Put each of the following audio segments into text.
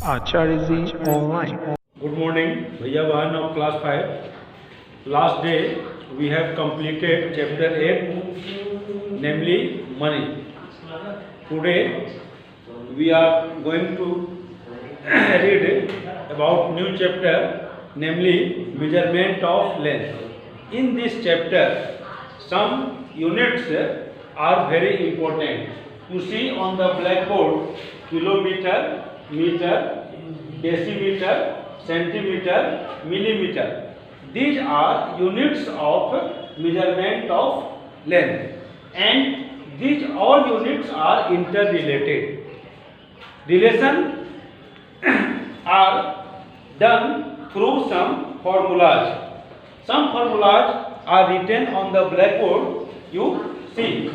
Acharya Ji Online. Good morning, Bhaiya Vahan of class 5. Last day we have completed chapter 8, namely money. Today we are going to read about new chapter, namely measurement of length. In this chapter, some units are very important. You see on the blackboard kilometer, meter, decimeter, centimeter, millimeter. These are units of measurement of length, and these all units are interrelated. Relation are done through some formulas. Some formulas are written on the blackboard. You see,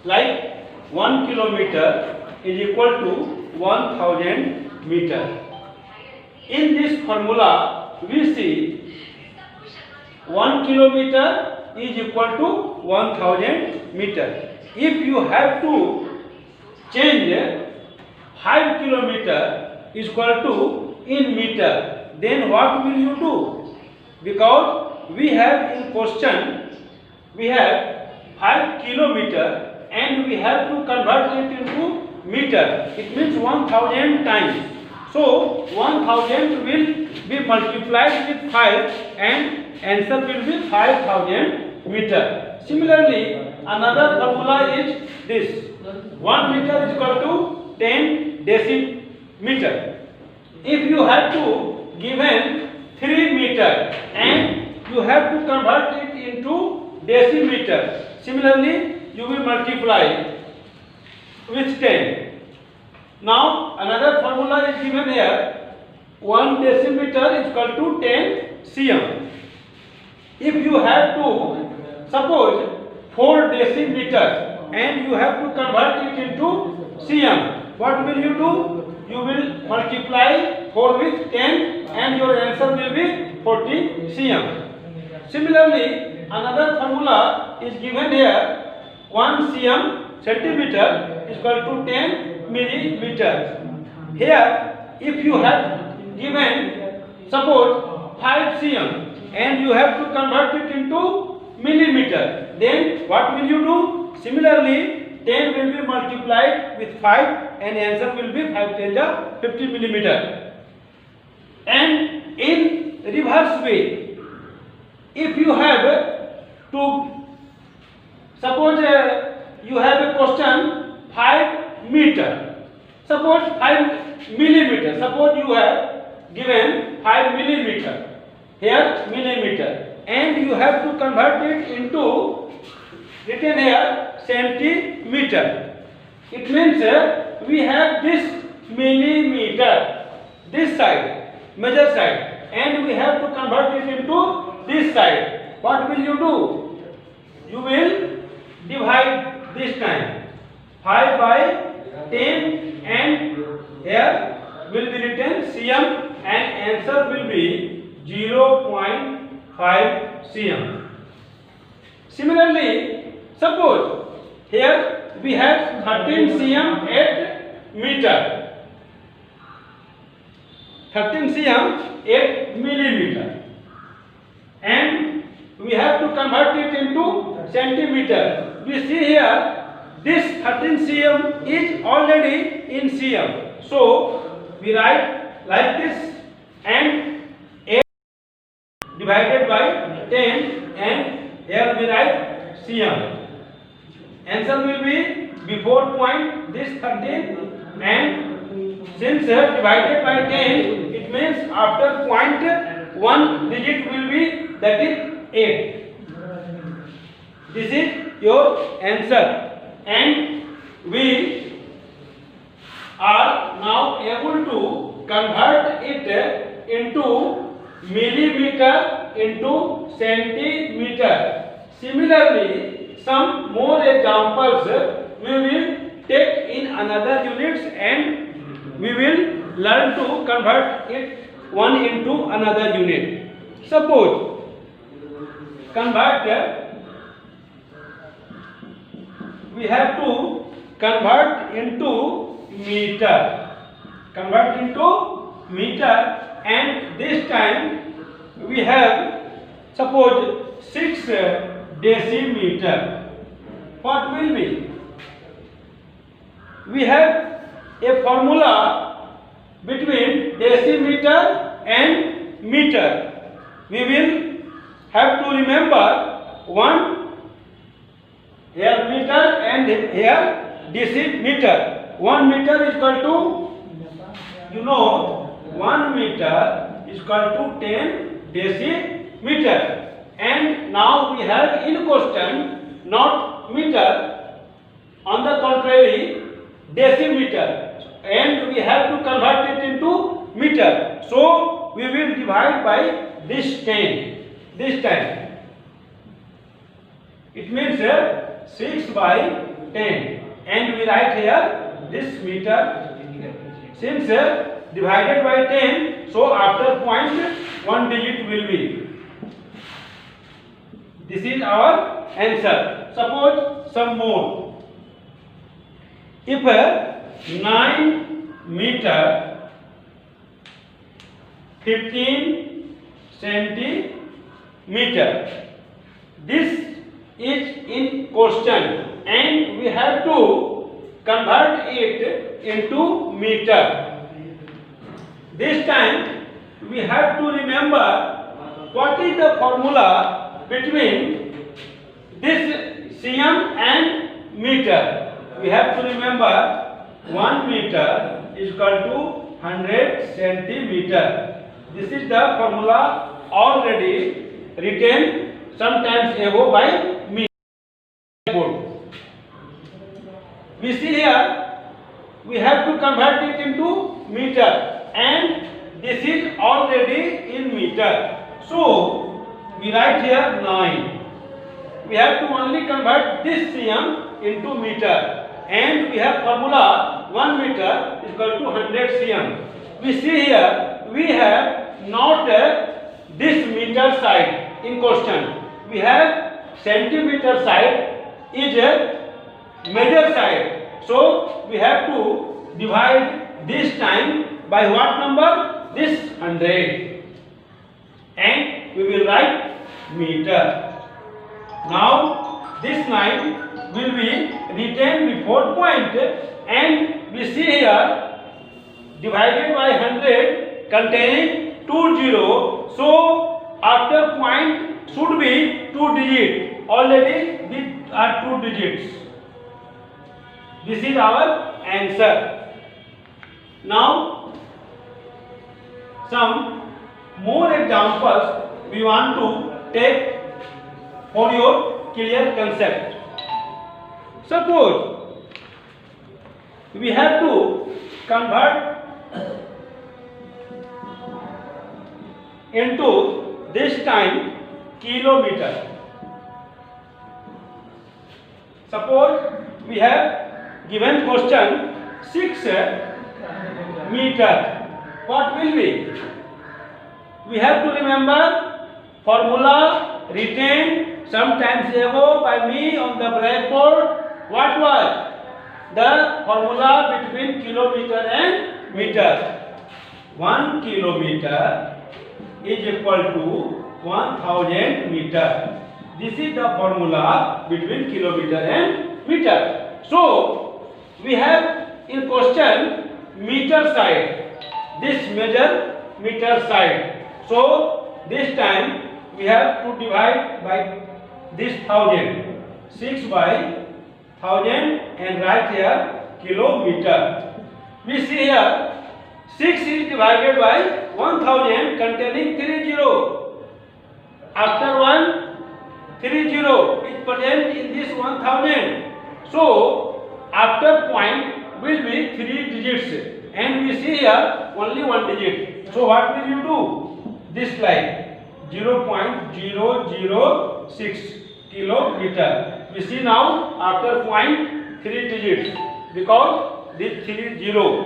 like 1 kilometer is equal to 1000 meter. In this formula, we see 1 kilometer is equal to 1000 meter. If you have to change 5 kilometer is equal to in meter, then what will you do? Because we have in question, we have 5 kilometer and we have to convert it into meter. It means 1000 times. So 1000 will be multiplied with 5 and answer will be 5000 meter. Similarly, another formula is this. 1 meter is equal to 10 decimeter. If you have to given 3 meter and you have to convert it into decimeter. Similarly, you will multiply with 10. Now another formula is given here. 1 decimeter is equal to 10 cm. If you have to suppose 4 decimeter and you have to convert it into cm, what will you do? You will multiply 4 with 10 and your answer will be 40 cm. Similarly, another formula is given here. 1 cm centimeter is equal to 10 millimeter. Here, if you have given suppose 5 cm and you have to convert it into millimeter, then what will you do? Similarly, 10 will be multiplied with 5 and answer will be 5 10 50 millimeter. And in reverse way, if you have to suppose you have a question 5 meter, suppose 5 millimeter, suppose you have given 5 millimeter, here millimeter, and you have to convert it into written here centimeter. It means we have this millimeter, this side, measure side, and we have to convert it into this side. What will you do? You will divide this time 5 by 10 and here will be written cm and answer will be 0.5 cm. Similarly, suppose here we have 13 cm at meter, 13 cm at millimeter, and we have to convert it into centimeter. We see here this 13 cm is already in cm. So we write like this and 8 divided by 10 and here we write cm. Answer will be before point this 13 and since divided by 10 it means after point 1 digit will be that is 8. This is your answer, and we are now able to convert it into millimeter into centimeter. Similarly, some more examples we will take in another units and we will learn to convert it one into another unit. Suppose convert we have to convert into meter. Convert into meter, and this time we have suppose 6 decimeter. What will be? We have a formula between decimeter and meter. We will have to remember one here meter and here decimeter. 1 meter is equal to, 1 meter is equal to 10 decimeter. And now we have in question not meter, on the contrary decimeter, and we have to convert it into meter. So we will divide by this 10 this time. It means 6 by 10, and we write here this meter. Since divided by 10, so after point 1 digit will be. This is our answer. Suppose some more. If 9 meter 15 centimeter, this is in question, and we have to convert it into meter. This time we have to remember what is the formula between this cm and meter. We have to remember 1 meter is equal to 100 centimeter. This is the formula already written sometimes ago by me. We see here we have to convert it into meter, and this is already in meter. So we write here 9. We have to only convert this cm into meter, and we have formula 1 meter is equal to 100 cm. We see here we have not this meter side in question. We have centimeter side is a major side. So we have to divide this time by what number? This 100, and we will write meter. Now this 9 will be written before point, and we see here divided by 100 containing 2 0. So after point should be 2 digits. Already these are 2 digits. This is our answer. Now some more examples we want to take for your clear concept. Suppose we have to convert into this time kilometer. Suppose we have given question 6 meter. What will be? We have to remember formula written sometimes ago by me on the blackboard. What was the formula between kilometer and meter? 1 kilometer is equal to 1000 meter. This is the formula between kilometer and meter. So we have in question meter side, this measure meter side. So this time we have to divide by this 1000, 6 by 1000, and write here kilometer. We see here 6 is divided by 1000 containing 3 0. After 1 3 0 is present in this 1000. So after point will be 3 digits, and we see here only 1 digit. So what will you do? This line 0.006 kilometer. We see now after point 3 digits because this 3 0.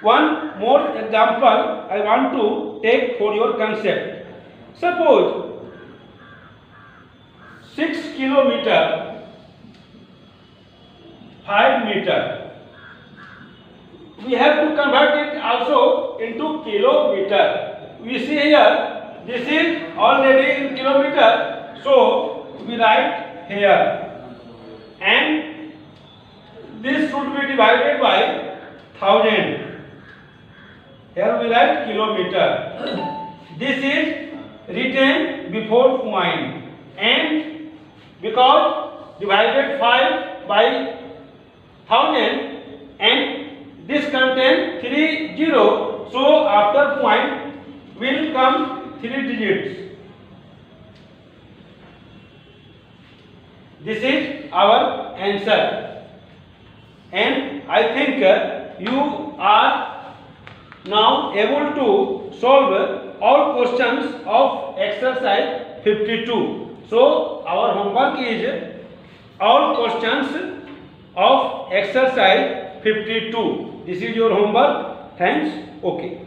One more example I want to take for your concept. Suppose 6 kilometer 5 meter. we have to convert it also into kilometer. We see here, this is already in kilometer, so we write here, and this should be divided by 1000. Here we write kilometer. This is written before point, and because divided 5 by 1000 and this contains 3 0, so after point will come 3 digits. This is our answer, and I think you are now able to solve all questions of exercise 52. So our homework is all questions of exercise 52. This is your homework. Thanks. Okay.